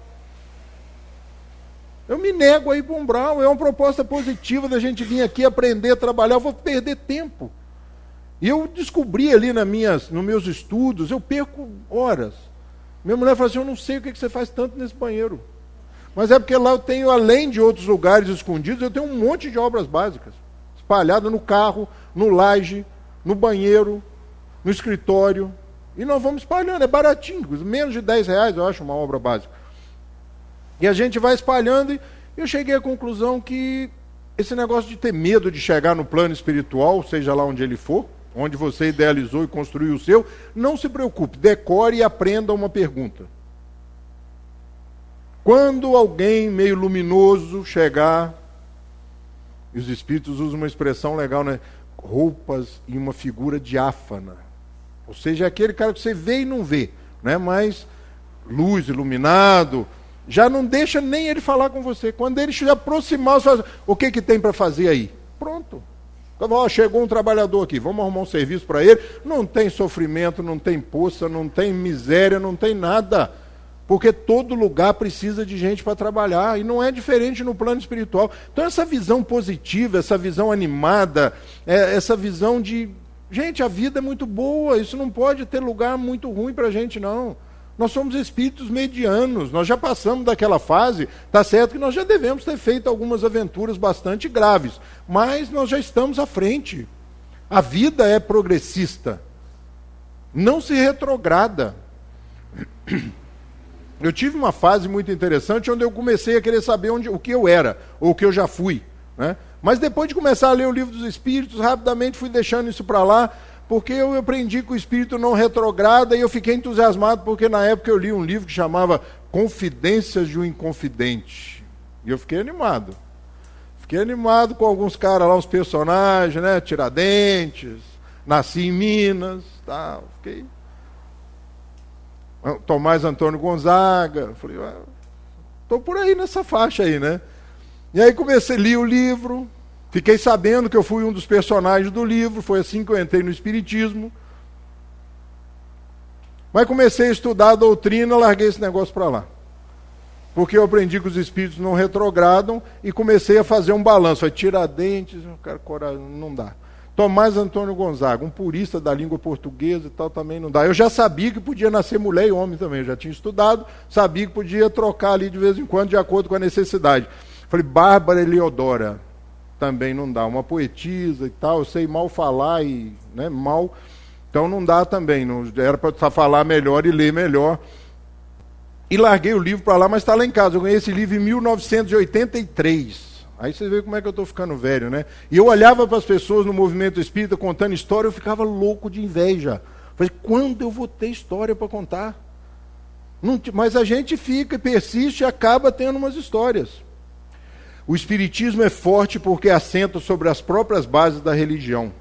Eu me nego a ir para o umbral, é uma proposta positiva da gente vir aqui aprender, trabalhar, eu vou perder tempo. E eu descobri ali nos meus estudos, eu perco horas. Minha mulher falou assim, eu não sei o que você faz tanto nesse banheiro. Mas é porque lá eu tenho, além de outros lugares escondidos, eu tenho um monte de obras básicas. Espalhadas no carro, no laje, no banheiro, no escritório. E nós vamos espalhando, é baratinho, menos de R$10 eu acho uma obra básica. E a gente vai espalhando e eu cheguei à conclusão que esse negócio de ter medo de chegar no plano espiritual, seja lá onde ele for, onde você idealizou e construiu o seu, não se preocupe, decore e aprenda uma pergunta. Quando alguém meio luminoso chegar, e os espíritos usam uma expressão legal, né? Roupas e uma figura diáfana. Ou seja, é aquele cara que você vê e não vê, né? Mas luz, iluminado, já não deixa nem ele falar com você. Quando ele se aproximar, você fala, o que tem para fazer aí? Pronto. Então, chegou um trabalhador aqui, vamos arrumar um serviço para ele. Não tem sofrimento, não tem poça, não tem miséria, não tem nada. Porque todo lugar precisa de gente para trabalhar, e não é diferente no plano espiritual. Então essa visão positiva, essa visão animada, essa visão de, gente, a vida é muito boa, isso não pode ter lugar muito ruim para a gente, não. Nós somos espíritos medianos, nós já passamos daquela fase, está certo que nós já devemos ter feito algumas aventuras bastante graves, mas nós já estamos à frente. A vida é progressista, não se retrograda. Eu tive uma fase muito interessante onde eu comecei a querer saber o que eu era, ou o que eu já fui, né? Mas depois de começar a ler o Livro dos Espíritos, rapidamente fui deixando isso para lá, porque eu aprendi que o Espírito não retrograda, e eu fiquei entusiasmado, porque na época eu li um livro que chamava Confidências de um Inconfidente. E eu fiquei animado. Fiquei animado com alguns caras lá, uns personagens, né? Tiradentes, nasci em Minas, tal. Fiquei... Tomás Antônio Gonzaga, falei, estou por aí nessa faixa aí, né? E aí li o livro, fiquei sabendo que eu fui um dos personagens do livro, foi assim que eu entrei no Espiritismo. Mas comecei a estudar a doutrina, larguei esse negócio para lá. Porque eu aprendi que os espíritos não retrogradam e comecei a fazer um balanço. Falei, Tiradentes, não dá. Tomás Antônio Gonzaga, um purista da língua portuguesa e tal, também não dá. Eu já sabia que podia nascer mulher e homem também, eu já tinha estudado, sabia que podia trocar ali de vez em quando, de acordo com a necessidade. Falei, Bárbara Eleodora, também não dá. Uma poetisa e tal, eu sei mal falar e, né, mal, então não dá também. Não, era para falar melhor e ler melhor. E larguei o livro para lá, mas está lá em casa. Eu ganhei esse livro em 1983. Aí você vê como é que eu estou ficando velho, né? E eu olhava para as pessoas no movimento espírita contando história, eu ficava louco de inveja. Falei, quando eu vou ter história para contar? Mas a gente fica, persiste e acaba tendo umas histórias. O Espiritismo é forte porque assenta sobre as próprias bases da religião.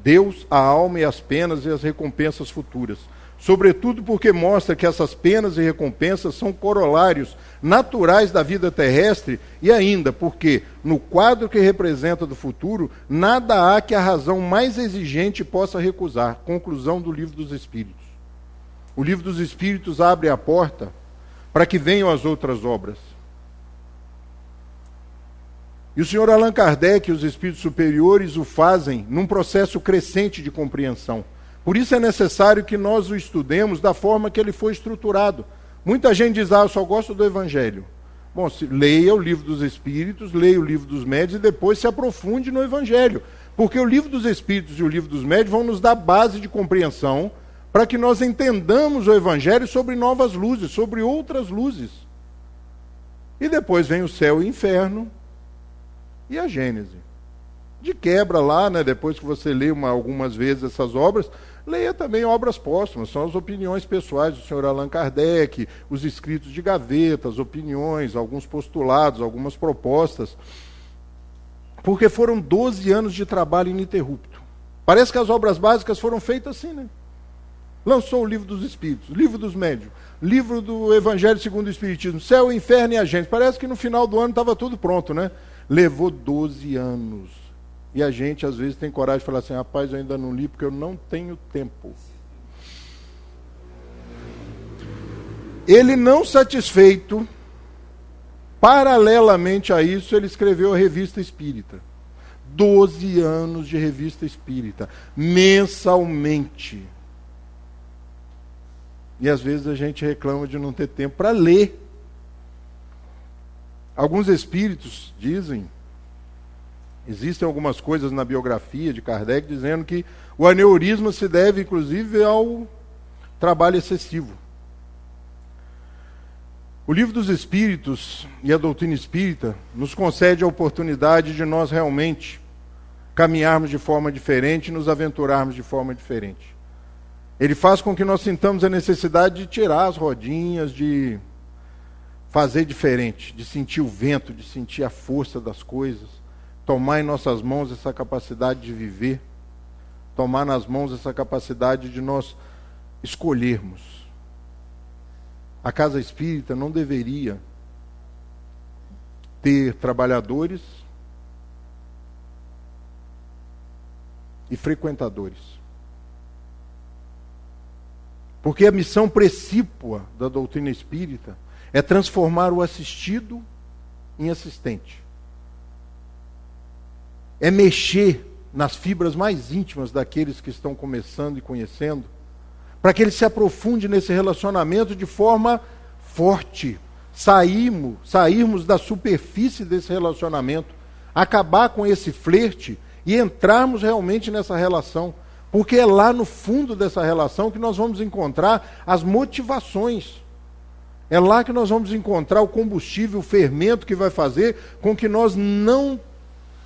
Deus, a alma e as penas e as recompensas futuras. Sobretudo porque mostra que essas penas e recompensas são corolários naturais da vida terrestre, e ainda porque, no quadro que representa do futuro, nada há que a razão mais exigente possa recusar. Conclusão do Livro dos Espíritos. O Livro dos Espíritos abre a porta para que venham as outras obras. E o senhor Allan Kardec e os espíritos superiores o fazem num processo crescente de compreensão. Por isso é necessário que nós o estudemos da forma que ele foi estruturado. Muita gente diz, eu só gosto do Evangelho. Bom, leia o Livro dos Espíritos, leia o Livro dos Médiuns e depois se aprofunde no Evangelho. Porque o Livro dos Espíritos e o Livro dos Médiuns vão nos dar base de compreensão para que nós entendamos o Evangelho sobre novas luzes, sobre outras luzes. E depois vem o céu e o inferno e a Gênese. De quebra lá, né, depois que você lê algumas vezes essas obras, leia também obras póstumas, são as opiniões pessoais do senhor Allan Kardec, os escritos de gaveta, as opiniões, alguns postulados, algumas propostas, porque foram 12 anos de trabalho ininterrupto. Parece que as obras básicas foram feitas assim, né? Lançou o Livro dos Espíritos, Livro dos Médiuns, Livro do Evangelho segundo o Espiritismo, Céu, Inferno e a Gênese. Parece que no final do ano estava tudo pronto, né? Levou 12 anos. E a gente, às vezes, tem coragem de falar assim, rapaz, eu ainda não li porque eu não tenho tempo. Ele, não satisfeito, paralelamente a isso, ele escreveu a Revista Espírita. 12 anos de Revista Espírita, mensalmente. E às vezes a gente reclama de não ter tempo para ler. Alguns espíritos dizem, existem algumas coisas na biografia de Kardec dizendo que o aneurisma se deve, inclusive, ao trabalho excessivo. O Livro dos Espíritos e a doutrina espírita nos concede a oportunidade de nós realmente caminharmos de forma diferente e nos aventurarmos de forma diferente. Ele faz com que nós sintamos a necessidade de tirar as rodinhas, de fazer diferente, de sentir o vento, de sentir a força das coisas, tomar em nossas mãos essa capacidade de viver, tomar nas mãos essa capacidade de nós escolhermos. A casa espírita não deveria ter trabalhadores e frequentadores. Porque a missão precípua da doutrina espírita é transformar o assistido em assistente. É mexer nas fibras mais íntimas daqueles que estão começando e conhecendo, para que ele se aprofunde nesse relacionamento de forma forte, sairmos da superfície desse relacionamento, acabar com esse flerte e entrarmos realmente nessa relação, porque é lá no fundo dessa relação que nós vamos encontrar as motivações, é lá que nós vamos encontrar o combustível, o fermento que vai fazer com que nós não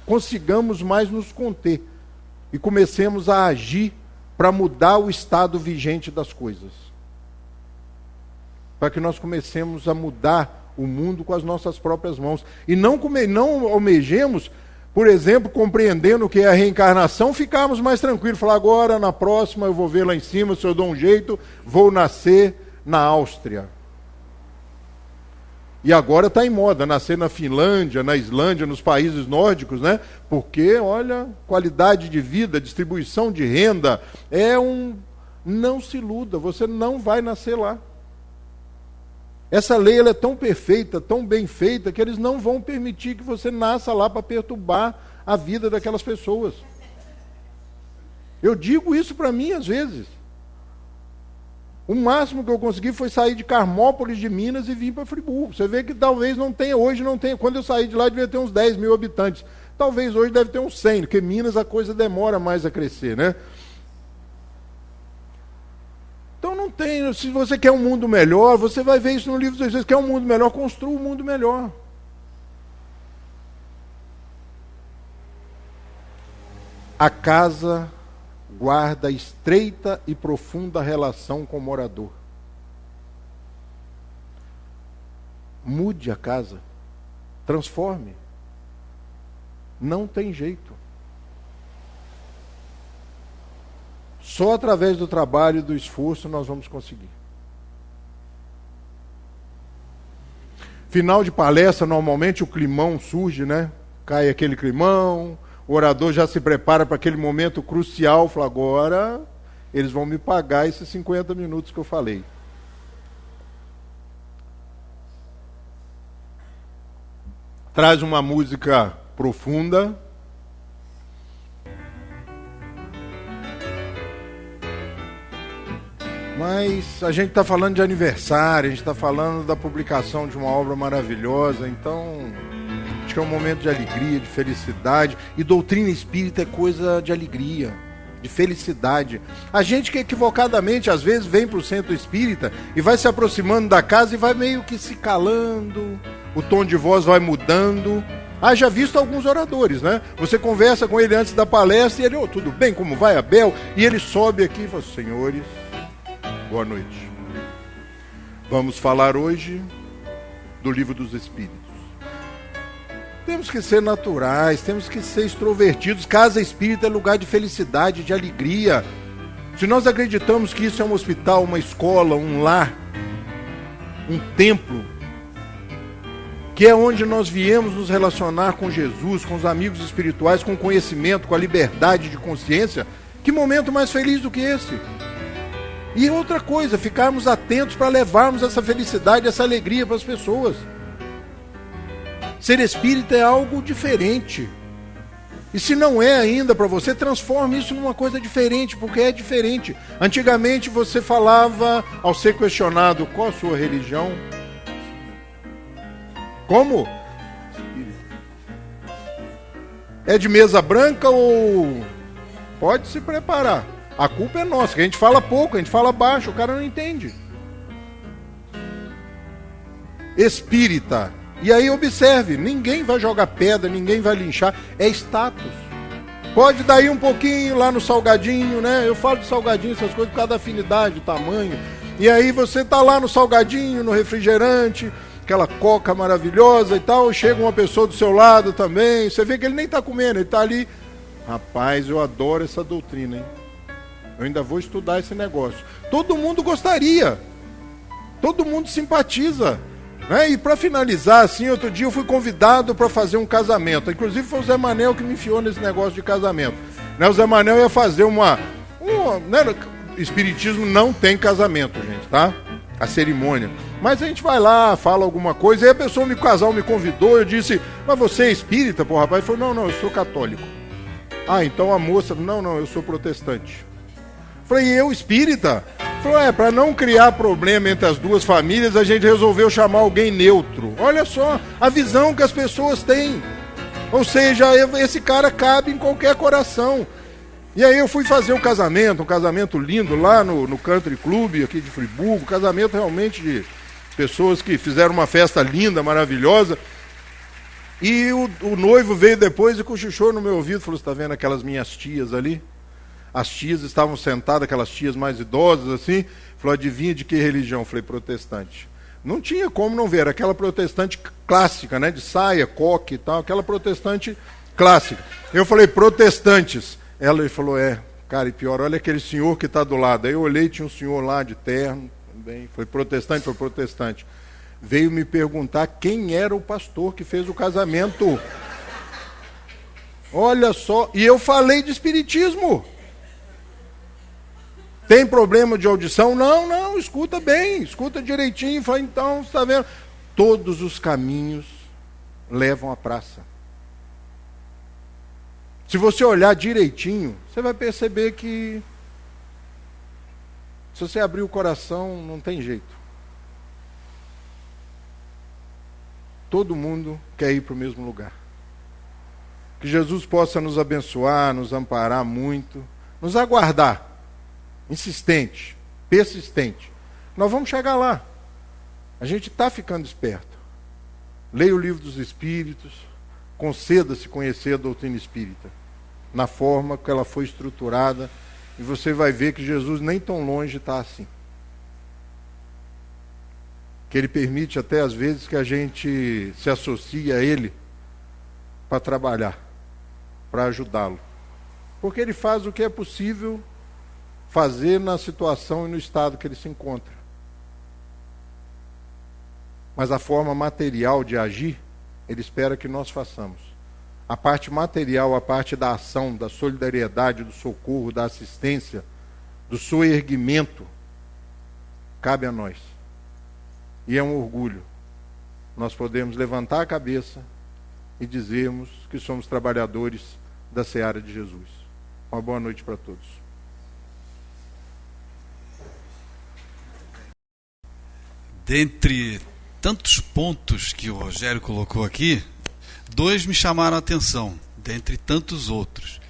consigamos mais nos conter e comecemos a agir para mudar o estado vigente das coisas. Para que nós comecemos a mudar o mundo com as nossas próprias mãos. E não almejemos, por exemplo, compreendendo o que é a reencarnação, ficarmos mais tranquilos. Falar, agora, na próxima, eu vou ver lá em cima, se eu dou um jeito, vou nascer na Áustria. E agora está em moda, nascer na Finlândia, na Islândia, nos países nórdicos, né? Porque, olha, qualidade de vida, distribuição de renda, não se iluda, você não vai nascer lá. Essa lei ela é tão perfeita, tão bem feita, que eles não vão permitir que você nasça lá para perturbar a vida daquelas pessoas. Eu digo isso para mim às vezes. O máximo que eu consegui foi sair de Carmópolis de Minas e vir para Friburgo. Você vê que talvez hoje não tenha. Quando eu saí de lá devia ter uns 10 mil habitantes. Talvez hoje deve ter uns 100, porque Minas a coisa demora mais a crescer, né? Então não tem, se você quer um mundo melhor, você vai ver isso no livro dos Espíritos. Quer um mundo melhor, construa um mundo melhor. A casa guarda estreita e profunda relação com o morador. Mude a casa, transforme. Não tem jeito. Só através do trabalho e do esforço nós vamos conseguir. Final de palestra, normalmente o climão surge, né? Cai aquele climão, o orador já se prepara para aquele momento crucial, fala, agora eles vão me pagar esses 50 minutos que eu falei. Traz uma música profunda. Mas a gente está falando de aniversário, a gente está falando da publicação de uma obra maravilhosa, então acho que é um momento de alegria, de felicidade, e doutrina espírita é coisa de alegria, de felicidade. A gente que equivocadamente às vezes vem para o centro espírita e vai se aproximando da casa e vai meio que se calando, o tom de voz vai mudando. Já visto alguns oradores, né? Você conversa com ele antes da palestra e ele, tudo bem, como vai, Abel? E ele sobe aqui e fala, senhores, boa noite. Vamos falar hoje do Livro dos Espíritos. Temos que ser naturais, temos que ser extrovertidos. Casa espírita é lugar de felicidade, de alegria. Se nós acreditamos que isso é um hospital, uma escola, um lar, um templo, que é onde nós viemos nos relacionar com Jesus, com os amigos espirituais, com o conhecimento, com a liberdade de consciência, que momento mais feliz do que esse? E outra coisa, ficarmos atentos para levarmos essa felicidade, essa alegria para as pessoas. Ser espírita é algo diferente. E se não é ainda para você, transforme isso numa coisa diferente, porque é diferente. Antigamente você falava, ao ser questionado, qual a sua religião? Como? É de mesa branca ou... Pode se preparar. A culpa é nossa, que a gente fala pouco, a gente fala baixo, o cara não entende. espírita. E aí observe, ninguém vai jogar pedra, ninguém vai linchar, é status. Pode dar aí um pouquinho lá no salgadinho, né? Eu falo de salgadinho, essas coisas por causa da afinidade, tamanho. E aí você tá lá no salgadinho, no refrigerante, aquela coca maravilhosa e tal, chega uma pessoa do seu lado também, você vê que ele nem tá comendo, ele tá ali. Rapaz, eu adoro essa doutrina, hein? Eu ainda vou estudar esse negócio. Todo mundo gostaria, todo mundo simpatiza. E para finalizar, assim, outro dia eu fui convidado para fazer um casamento. Inclusive foi o Zé Manel que me enfiou nesse negócio de casamento. O Zé Manel ia fazer espiritismo não tem casamento, gente, tá? A cerimônia. Mas a gente vai lá, fala alguma coisa, aí a pessoa, o casal me convidou, eu disse, mas você é espírita, pô, rapaz? Ele falou, não, eu sou católico. Ah, então a moça, não, eu sou protestante. Falei, e eu espírita? Falou, para não criar problema entre as duas famílias, a gente resolveu chamar alguém neutro. Olha só a visão que as pessoas têm. Ou seja, esse cara cabe em qualquer coração. E aí eu fui fazer um casamento lindo lá no Country Club aqui de Friburgo, casamento realmente de pessoas que fizeram uma festa linda, maravilhosa. E o noivo veio depois e cochichou no meu ouvido, falou, você está vendo aquelas minhas tias ali? As tias estavam sentadas, aquelas tias mais idosas assim, falou, adivinha de que religião? Eu falei, protestante. Não tinha como não ver, era aquela protestante clássica, né, de saia, coque e tal, aquela protestante clássica. Eu falei, protestantes. Ela falou, cara, e pior, olha aquele senhor que está do lado. Aí eu olhei, tinha um senhor lá de terno, também, foi protestante. Veio me perguntar quem era o pastor que fez o casamento. Olha só, e eu falei de espiritismo. Tem problema de audição? Não, escuta bem, escuta direitinho. Fala, então, você está vendo? Todos os caminhos levam à praça. Se você olhar direitinho, você vai perceber que se você abrir o coração, não tem jeito. Todo mundo quer ir para o mesmo lugar. Que Jesus possa nos abençoar, nos amparar muito, nos aguardar. Insistente, persistente. Nós vamos chegar lá. A gente está ficando esperto. Leia o Livro dos Espíritos, conceda-se conhecer a doutrina espírita, na forma que ela foi estruturada, e você vai ver que Jesus nem tão longe está assim. Que Ele permite até às vezes que a gente se associe a Ele para trabalhar, para ajudá-lo. Porque Ele faz o que é possível fazer na situação e no estado que ele se encontra. Mas a forma material de agir, ele espera que nós façamos. A parte material, a parte da ação, da solidariedade, do socorro, da assistência, do soerguimento, cabe a nós. E é um orgulho nós podemos levantar a cabeça e dizermos que somos trabalhadores da seara de Jesus. Uma boa noite para todos. Dentre tantos pontos que o Rogério colocou aqui, 2 me chamaram a atenção, dentre tantos outros.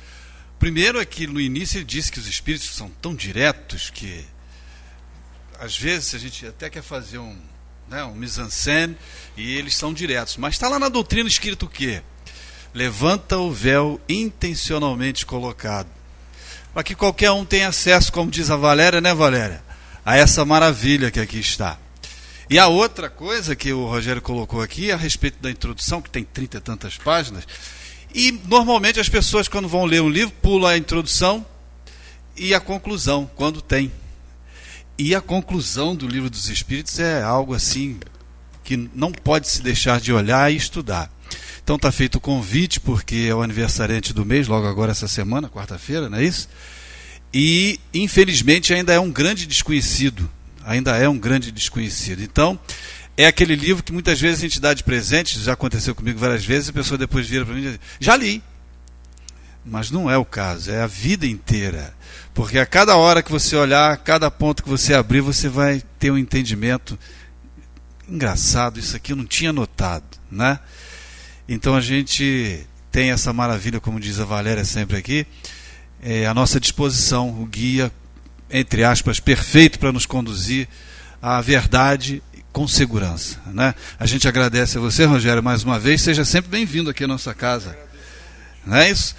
Primeiro é que no início ele disse que os espíritos são tão diretos que às vezes a gente até quer fazer um mise-en-scène e eles são diretos. Mas está lá na doutrina escrito o quê? Levanta o véu intencionalmente colocado, para que qualquer um tenha acesso, como diz a Valéria, né, Valéria? A essa maravilha que aqui está. E a outra coisa que o Rogério colocou aqui a respeito da introdução, que tem 30 e tantas páginas, e normalmente as pessoas quando vão ler um livro pulam a introdução e a conclusão, quando tem. E a conclusão do Livro dos Espíritos é algo assim que não pode se deixar de olhar e estudar. Então está feito o convite, porque é o aniversariante do mês, logo agora essa semana, quarta-feira, não é isso? E infelizmente ainda é um grande desconhecido. Então, é aquele livro que muitas vezes a gente dá de presente, já aconteceu comigo várias vezes, a pessoa depois vira para mim e diz, já li. Mas não é o caso, é a vida inteira. Porque a cada hora que você olhar, a cada ponto que você abrir, você vai ter um entendimento. Engraçado, isso aqui eu não tinha notado, né? Então a gente tem essa maravilha, como diz a Valéria sempre aqui, à nossa disposição, o guia, entre aspas, perfeito para nos conduzir à verdade com segurança, né? A gente agradece a você, Rogério, mais uma vez. Seja sempre bem-vindo aqui à nossa casa. Não é isso?